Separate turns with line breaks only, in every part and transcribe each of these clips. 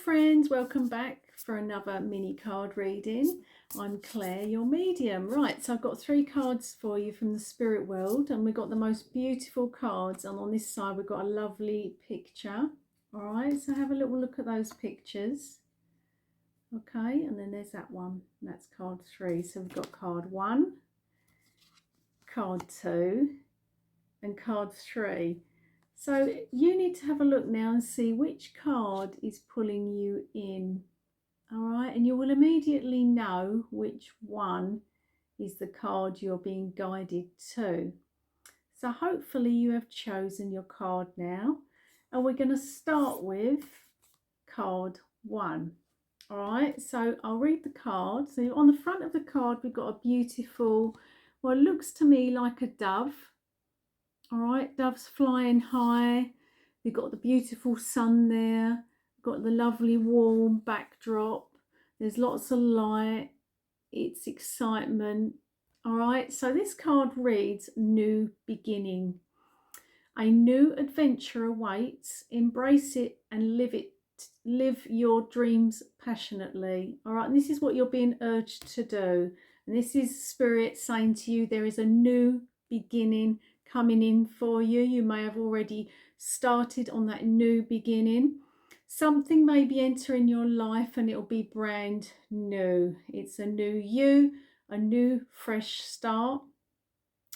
friends, welcome back for another mini card reading. I'm Claire, your medium. Right, so I've got 3 cards for you from the spirit world, and we've got the most beautiful cards, and on this side we've got a lovely picture. All right, so have a little look at those pictures. Okay, and then there's that one, that's card 3. So we've got card 1, card 2 and card 3. So you need to have a look now and see which card is pulling you in. All right, and you will immediately know which one is the card you're being guided to. So hopefully you have chosen your card now, and we're going to start with card 1. All right, so I'll read the card. So on the front of the card we've got a beautiful, well, it looks to me like a dove. All right, doves flying high. You've got the beautiful sun there. You've got the lovely warm backdrop. There's lots of light. It's excitement. All right, so this card reads new beginning. A new adventure awaits. Embrace it and live it. Live your dreams passionately. All right, and this is what you're being urged to do. And this is Spirit saying to you, there is a new beginning coming in for you. You may have already started on that new beginning. Something may be entering your life and it'll be brand new. It's a new you, a new fresh start,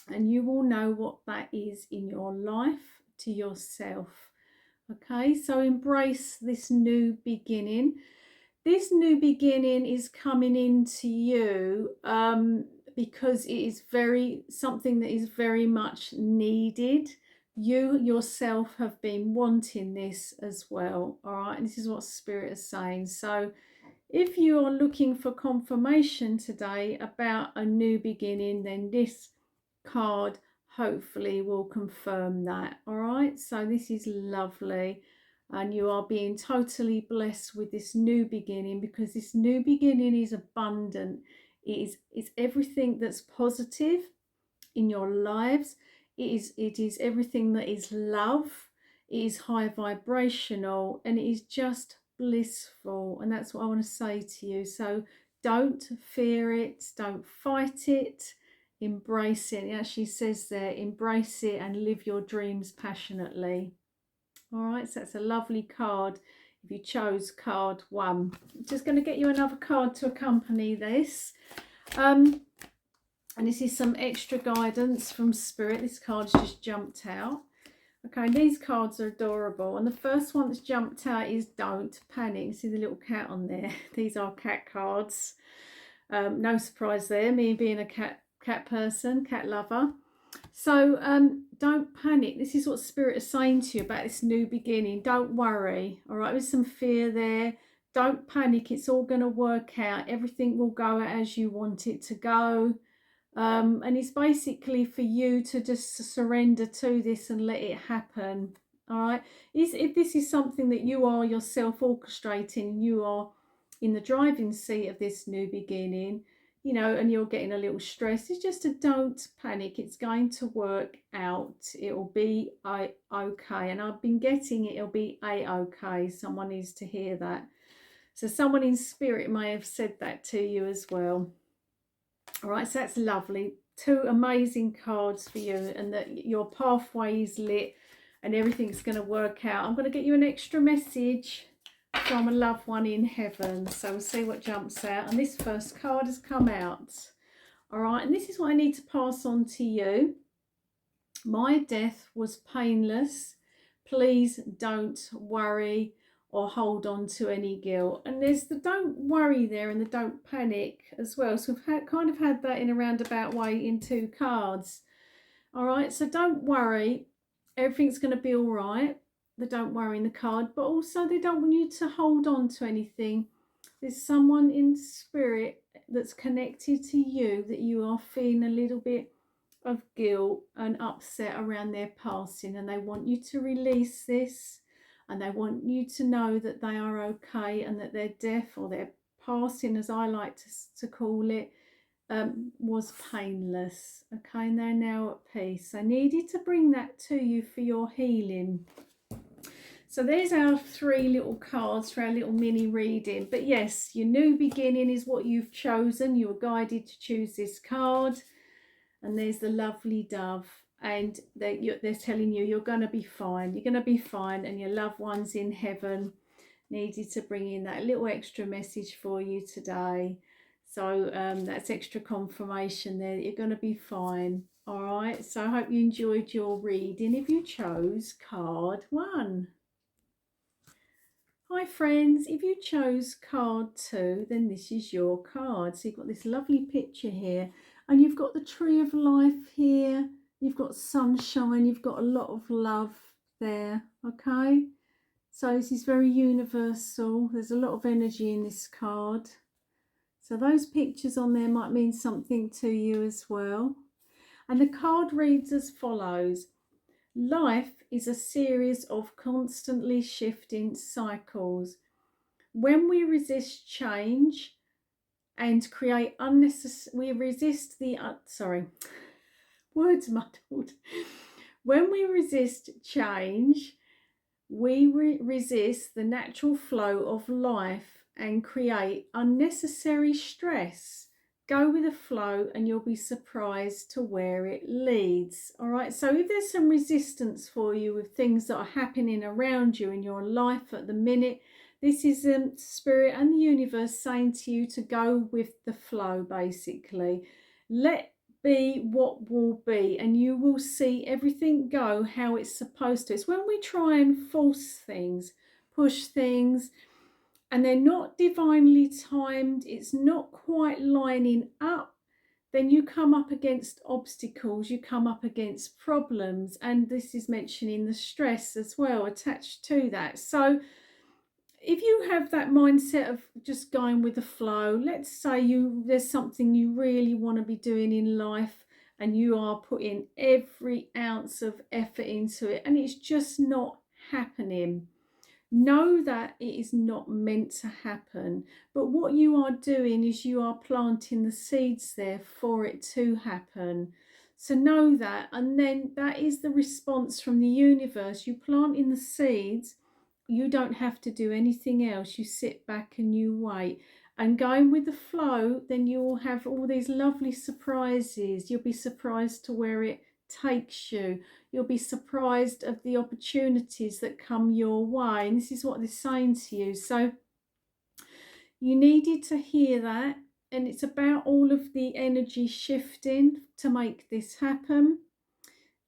and you will know what that is in your life to yourself. Okay, so embrace this new beginning. This new beginning is coming into you because it is something that is very much needed. You yourself have been wanting this as well. All right, and this is what Spirit is saying. So if you are looking for confirmation today about a new beginning, then this card hopefully will confirm that. All right, so this is lovely, and you are being totally blessed with this new beginning, because this new beginning is abundant. It's everything that's positive in your lives. It is everything that is love. It is high vibrational, and it is just blissful. And that's what I want to say to you. So don't fear it, don't fight it, embrace it. It actually says there, embrace it and live your dreams passionately. All right, so that's a lovely card if you chose card 1. I'm just going to get you another card to accompany this. And this is some extra guidance from Spirit. This card's just jumped out. Okay, these cards are adorable. And the first one that's jumped out is don't panic. See the little cat on there? These are cat cards. No surprise there, me being a cat person, cat lover. So don't panic. This is what Spirit is saying to you about this new beginning. Don't worry. All right, there's some fear there. Don't panic. It's all going to work out. Everything will go as you want it to go. And it's basically for you to just surrender to this and let it happen. All right, if this is something that you are yourself orchestrating, you are in the driving seat of this new beginning, you know, and you're getting a little stressed, it's just a don't panic. It's going to work out. It'll be okay. And I've been getting it'll be okay. Someone needs to hear that. So someone in Spirit may have said that to you as well. All right, so that's lovely. 2 amazing cards for you, and that your pathway is lit and everything's going to work out. I'm going to get you an extra message from a loved one in heaven. So we'll see what jumps out. And this first card has come out. All right, and this is what I need to pass on to you. My death was painless. Please don't worry or hold on to any guilt. And there's the don't worry there and the don't panic as well. So we've kind of had that in a roundabout way in 2 cards. All right, so don't worry. Everything's going to be all right. The don't worry in the card, but also they don't want you to hold on to anything. There's someone in Spirit that's connected to you that you are feeling a little bit of guilt and upset around their passing, and they want you to release this, and they want you to know that they are okay, and that their death, or their passing as I like to call it, was painless. Okay, and they're now at peace. I needed to bring that to you for your healing. So there's our 3 little cards for our little mini reading. But yes, your new beginning is what you've chosen. You were guided to choose this card. And there's the lovely dove. And they're telling you you're going to be fine. You're going to be fine. And your loved ones in heaven needed to bring in that little extra message for you today. So that's extra confirmation there that you're going to be fine. All right. So I hope you enjoyed your reading if you chose card 1. Hi friends, if you chose card 2, then this is your card. So you've got this lovely picture here, and you've got the tree of life here, you've got sunshine, you've got a lot of love there, okay? So this is very universal. There's a lot of energy in this card. So those pictures on there might mean something to you as well. And the card reads as follows. Life is a series of constantly shifting cycles. When we resist change and create unnecessary, words muddled. When we resist change, we resist the natural flow of life and create unnecessary stress. Go with the flow and you'll be surprised to where it leads. All right, so if there's some resistance for you with things that are happening around you in your life at the minute, this is Spirit and the universe saying to you to go with the flow, basically. Let be what will be, and you will see everything go how it's supposed to. It's when we try and force things, push things, and they're not divinely timed, it's not quite lining up, then you come up against obstacles, you come up against problems, and this is mentioning the stress as well attached to that. So if you have that mindset of just going with the flow, let's say there's something you really want to be doing in life and you are putting every ounce of effort into it and it's just not happening. Know that it is not meant to happen, but what you are doing is you are planting the seeds there for it to happen. So know that, and then that is the response from the universe. You plant in the seeds, you don't have to do anything else. You sit back and you wait. And going with the flow, then you will have all these lovely surprises. You'll be surprised to where it takes you. You'll be surprised of the opportunities that come your way. And this is what they're saying to you. So you needed to hear that. And it's about all of the energy shifting to make this happen.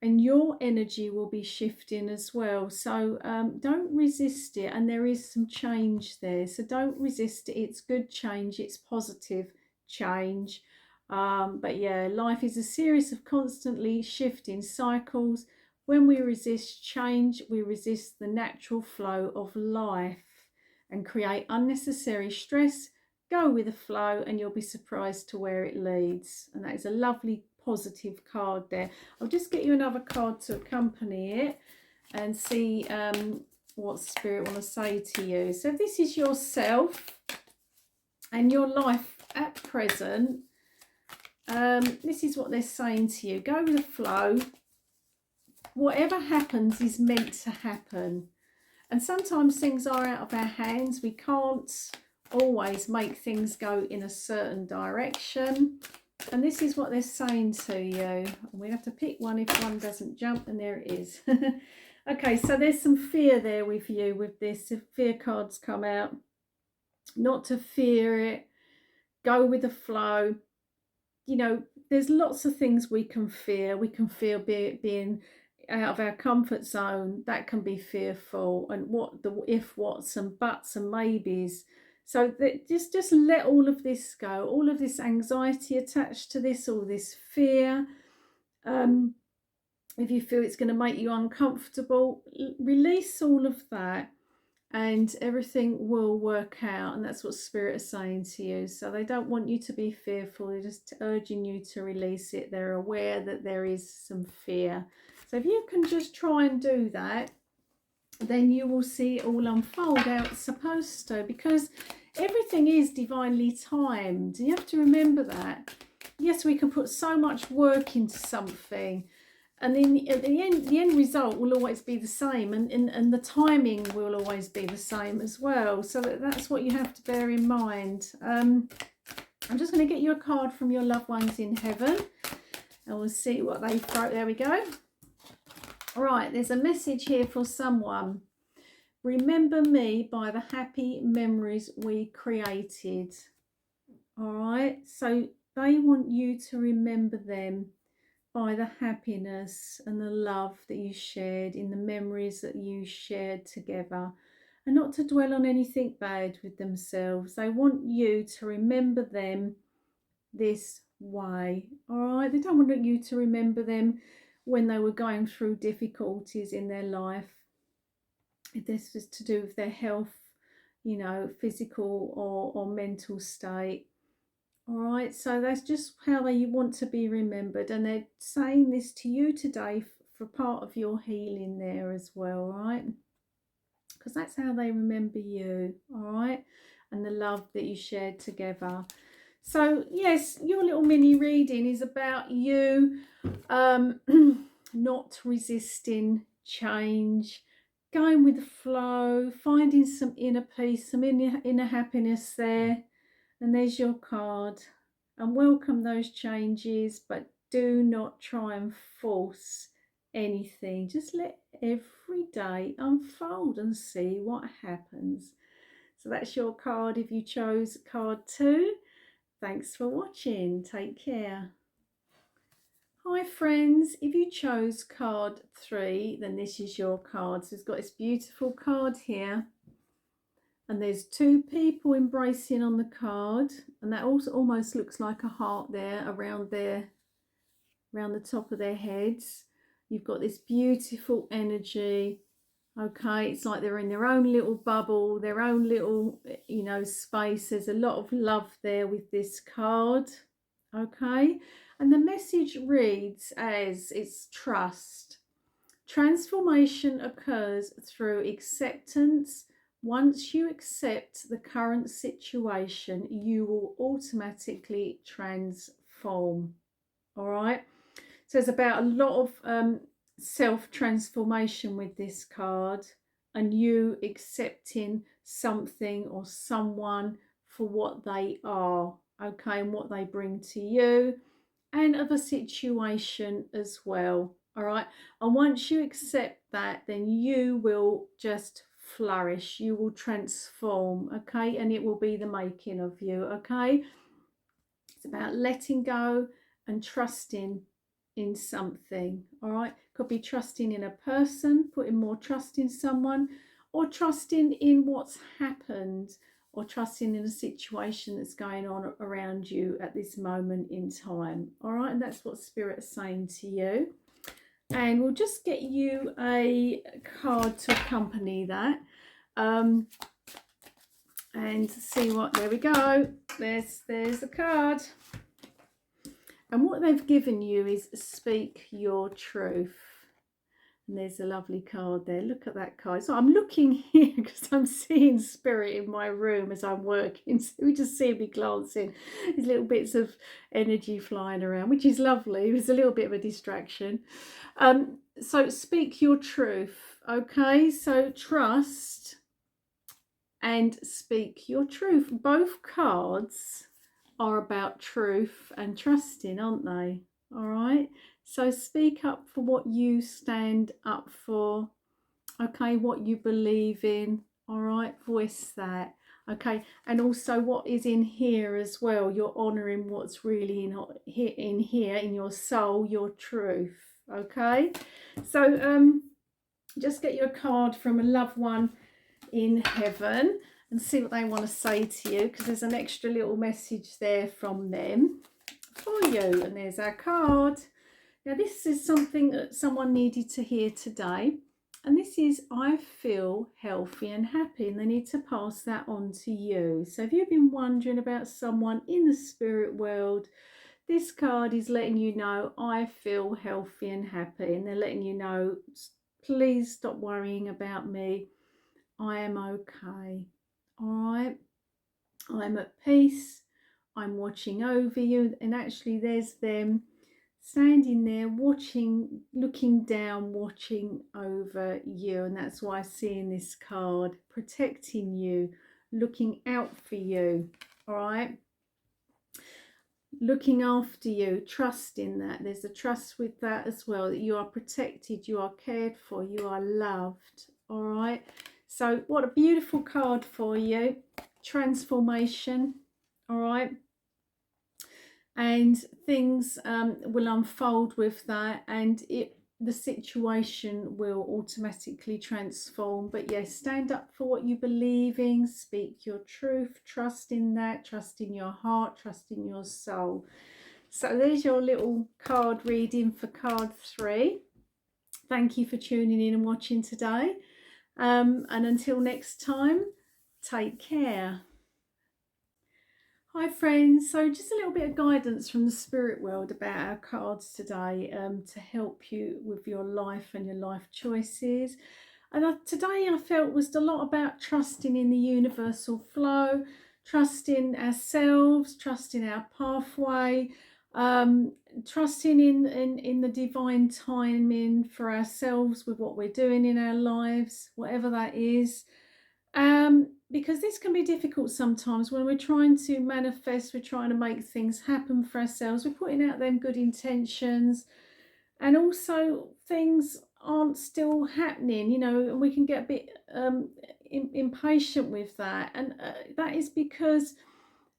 And your energy will be shifting as well. So don't resist it. And there is some change there. So don't resist it. It's good change. It's positive change. But yeah, life is a series of constantly shifting cycles. When we resist change, we resist the natural flow of life and create unnecessary stress. Go with the flow and you'll be surprised to where it leads. And that is a lovely positive card there. I'll just get you another card to accompany it and see what Spirit want to say to you. So this is yourself and your life at present. This is what they're saying to you. Go with the flow. Whatever happens is meant to happen. And sometimes things are out of our hands. We can't always make things go in a certain direction. And this is what they're saying to you. We have to pick one if one doesn't jump, and there it is. Okay, so there's some fear there with you with this. If fear cards come out, not to fear it, go with the flow. You know, there's lots of things we can fear. We can fear being out of our comfort zone. That can be fearful. And what the if, whats and buts and maybes. So just let all of this go, all of this anxiety attached to this, all this fear. If you feel it's going to make you uncomfortable, release all of that and everything will work out. And that's what Spirit is saying to you. So they don't want you to be fearful. They're just urging you to release it. They're aware that there is some fear. So if you can just try and do that, then you will see it all unfold how it's supposed to, because everything is divinely timed. You have to remember that. Yes, we can put so much work into something, And then at the end result will always be the same, and the timing will always be the same as well. So that's what you have to bear in mind. I'm just going to get you a card from your loved ones in heaven, and we'll see what they wrote. There we go. All right, there's a message here for someone. Remember me by the happy memories we created. All right, so they want you to remember them by the happiness and the love that you shared, in the memories that you shared together, and not to dwell on anything bad with themselves. They want you to remember them this way. All right, they don't want you to remember them when they were going through difficulties in their life. If this was to do with their health, you know, physical or mental state. All right, so that's just how they want to be remembered, and they're saying this to you today for part of your healing there as well, right? Because that's how they remember you, all right, and the love that you shared together. So yes, your little mini reading is about you not resisting change, going with the flow, finding some inner peace, some inner happiness there. And there's your card. And welcome those changes, but do not try and force anything. Just let every day unfold and see what happens. So that's your card if you chose card 2. Thanks for watching. Take care. Hi friends, if you chose card 3, then this is your card. So it's got this beautiful card here. And there's 2 people embracing on the card, and that also almost looks like a heart there around the top of their heads. You've got this beautiful energy. Okay, it's like they're in their own little bubble, their own little, you know, space. There's a lot of love there with this card. Okay, and the message reads as it's trust. Transformation occurs through acceptance. Once you accept the current situation, you will automatically transform. All right. So it's about a lot of self-transformation with this card, and you accepting something or someone for what they are, okay, and what they bring to you, and of a situation as well. All right. And once you accept that, then you will just flourish, you will transform, okay, and it will be the making of you. Okay, it's about letting go and trusting in something. All right, could be trusting in a person, putting more trust in someone, or trusting in what's happened, or trusting in a situation that's going on around you at this moment in time. All right, and that's what Spirit is saying to you. And we'll just get you a card to accompany that, and see what, there we go, there's the card. And what they've given you is speak your truth. And there's a lovely card there. Look at that card. So I'm looking here because I'm seeing Spirit in my room as I'm working. So we just see me glancing. There's little bits of energy flying around, which is lovely. It was a little bit of a distraction. So speak your truth. Okay, so trust and speak your truth. Both cards are about truth and trusting, aren't they? All right. So speak up for what you stand up for, okay, what you believe in, all right, voice that, okay, and also what is in here as well. You're honouring what's really in here, in your soul, your truth, okay. So just get your card from a loved one in heaven and see what they want to say to you, because there's an extra little message there from them for you. And there's our card. Now this is something that someone needed to hear today, and this is, I feel healthy and happy, and they need to pass that on to you. So if you've been wondering about someone in the spirit world, this card is letting you know, I feel healthy and happy, and they're letting you know, please stop worrying about me, I am okay. All right, I'm at peace, I'm watching over you. And actually there's them standing there watching, looking down, watching over you. And that's why I see in this card, protecting you, looking out for you. All right, looking after you, trusting that. There's a trust with that as well, that you are protected, you are cared for, you are loved. All right, so what a beautiful card for you. Transformation. All right, and things will unfold with that, and the situation will automatically transform. But yes, stand up for what you believe in, speak your truth, trust in that, trust in your heart, trust in your soul. So there's your little card reading for card 3. Thank you for tuning in and watching today, and until next time, take care. Hi friends, so just a little bit of guidance from the spirit world about our cards today, to help you with your life and your life choices. And today I felt was a lot about trusting in the universal flow, trusting ourselves, trusting our pathway, trusting in the divine timing for ourselves with what we're doing in our lives, whatever that is. Because this can be difficult sometimes when we're trying to manifest, we're trying to make things happen for ourselves, we're putting out them good intentions, and also things aren't still happening, you know, and we can get a bit impatient with that. And that is because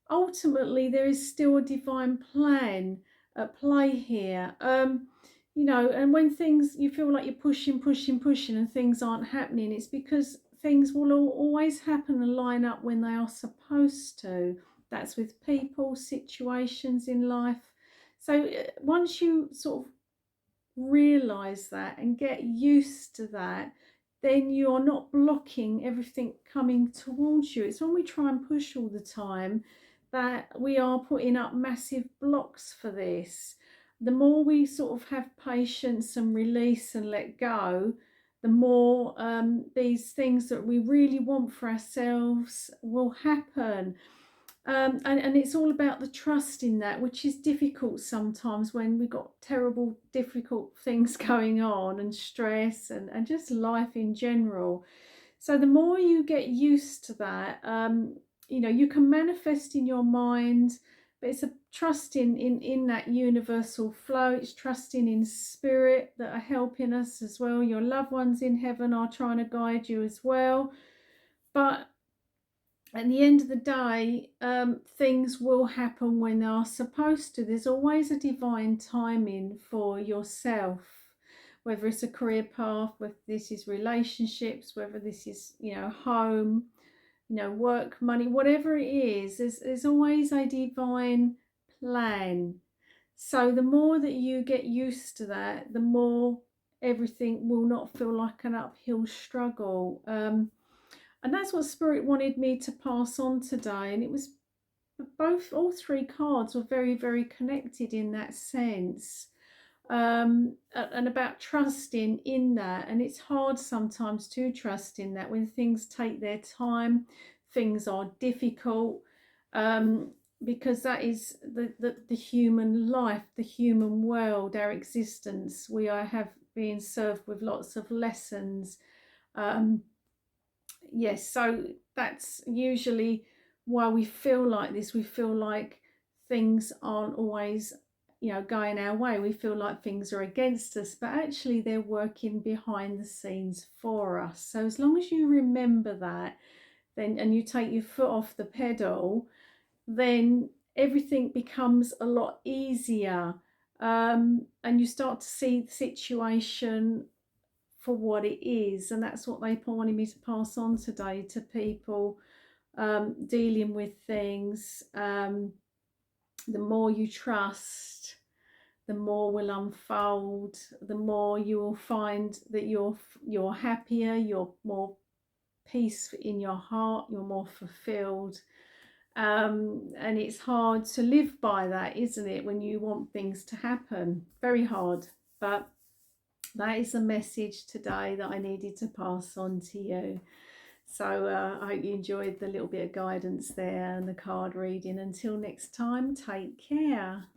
ultimately there is still a divine plan at play here. You know, and when things, you feel like you're pushing and things aren't happening, it's because things will always happen and line up when they are supposed to. That's with people, situations in life. So once you sort of realize that and get used to that, then you are not blocking everything coming towards you. It's when we try and push all the time that we are putting up massive blocks for this. The more we sort of have patience and release and let go, the more these things that we really want for ourselves will happen. And it's all about the trust in that, which is difficult sometimes when we've got terrible, difficult things going on, and stress and just life in general. So the more you get used to that, you know, you can manifest in your mind, but it's a trusting in that universal flow. It's trusting in spirit that are helping us as well. Your loved ones in heaven are trying to guide you as well. But at the end of the day, things will happen when they are supposed to. There's always a divine timing for yourself, whether it's a career path, whether this is relationships, whether this is, you know, home, you know, work, money, whatever it is, there's always a divine plan. So the more that you get used to that, the more everything will not feel like an uphill struggle. And that's what Spirit wanted me to pass on today. And it was all 3 cards were very, very connected in that sense. And about trusting in that. And it's hard sometimes to trust in that when things take their time, things are difficult, because that is the human life, the human world, our existence. We have been served with lots of lessons. Yes, so that's usually why we feel like this. We feel like things aren't always, you know, going our way. We feel like things are against us, but actually they're working behind the scenes for us. So as long as you remember that, then, and you take your foot off the pedal, then everything becomes a lot easier, and you start to see the situation for what it is. And that's what they wanted me to pass on today to people dealing with things. The more you trust, the more will unfold, the more you will find that you're happier, you're more peace in your heart, you're more fulfilled. And it's hard to live by that, isn't it, when you want things to happen? Very hard. But that is a message today that I needed to pass on to you. So I hope you enjoyed the little bit of guidance there and the card reading. Until next time, take care.